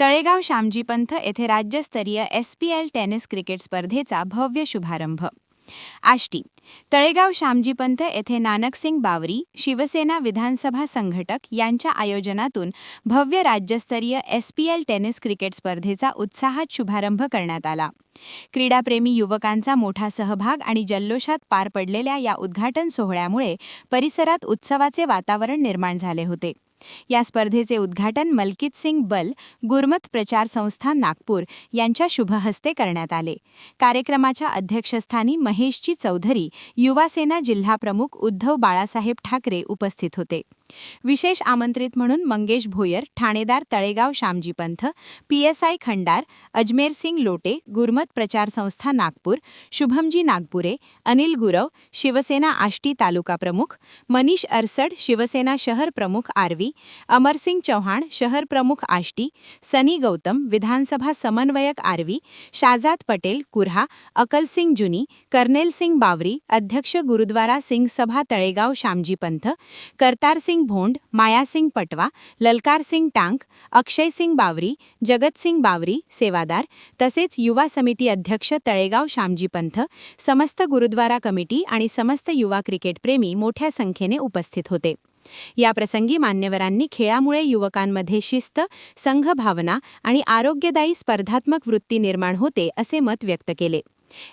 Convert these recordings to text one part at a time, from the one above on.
तळेगाव श्यामजीपंत येथे राज्यस्तरीय SPL tennis cricket स्पर्धेचा भव्य शुभारंभ। आष्टी तळेगाव श्यामजीपंत येथे नानकसिंग बावरी शिवसेना विधानसभा संघटक यांच्या आयोजनातून भव्य राज्यस्तरीय SPL टेनिस क्रिकेट स्पर्धेचा उत्साहात शुभारंभ करण्यात आला। क्रीडाप्रेमी युवकांचा मोठा सहभाग आणि जल्लोषात पार पडलेल्या या उद्घाटन सोहळ्यामुळे परिसरात उत्सवाचे वातावरण निर्माण झाले होते। या स्पर्धेचे उद्घाटन मलकीत सिंग बल गुरमत प्रचार संस्था नागपूर यांच्या शुभहस्ते करण्यात आले। कार्यक्रमाच्या अध्यक्षस्थानी महेशजी चौधरी युवा सेना जिल्हा प्रमुख उद्धव बाळासाहेब ठाकरे उपस्थित होते। विशेष आमंत्रित म्हणून मंगेश भोयर ठाणेदार तळेगाव श्यामजीपंत, PSI खंडार, अजमेर सिंग लोटे गुरमत प्रचार संस्था नागपूर, शुभमजी नागपुरे, अनिल गुरव शिवसेना आष्टी तालुका प्रमुख, मनीष अरसड शिवसेना शहर प्रमुख आरवी, अमरसिंग चौहान शहर प्रमुख आष्टी, सनी गौतम विधानसभा समन्वयक आरवी, शाजाद पटेल कुर्हा, अकल सिंग जुनी, कर्नेल सिंग बावरी अध्यक्ष गुरुद्वारा सिंग सभा तळेगाव श्यामजीपंत, करतार सिंग भोंड, माया सिंग पटवा, ललकार सिंग टांक, अक्षय सिंग बावरी, जगत सिंग बावरी सेवादार तसेच युवा समिती अध्यक्ष तळेगाव श्यामजीपंत, समस्त गुरुद्वारा कमिटी आणि समस्त युवा क्रिकेटप्रेमी मोठ्या संख्येने उपस्थित होते। या प्रसंगी मान्यवरांनी खेळामुळे युवकांमध्ये शिस्त, संघभावना आणि आरोग्यदायी स्पर्धात्मक वृत्ती निर्माण होते असे मत व्यक्त केले।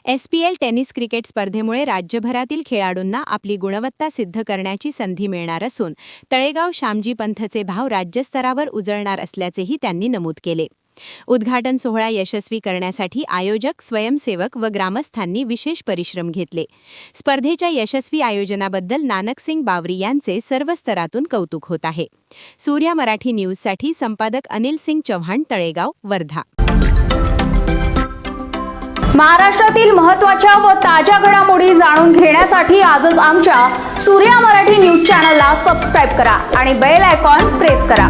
SPL टेनिस क्रिकेट स्पर्धेमुळे राज्यभरातील खेळाडूंना आपली गुणवत्ता सिद्ध करण्याची संधी मिळणार असून तळेगाव श्यामजीपंतचे भाव राज्यस्तरावर उजळणार असल्याचेही त्यांनी नमूद केले। उद्घाटन सोहळा यशस्वी करण्यासाठी आयोजक, स्वयंसेवक व ग्रामस्थांनी विशेष परिश्रम घेतले। स्पर्धेच्या यशस्वी आयोजनाबद्दल नानकसिंग बावरी यांचे सर्व स्तरातून कौतुक होत आहे। सूर्या मराठी न्यूजसाठी संपादक अनिल सिंग चौहान, तळेगाव, वर्धा। महाराष्ट्रातील महत्त्वाच्या व ताज्या घडामोडी जाणून घेण्यासाठी आजच आमच्या सूर्या मराठी न्यूज चॅनलला सबस्क्राइब करा आणि बेल आयकॉन प्रेस करा।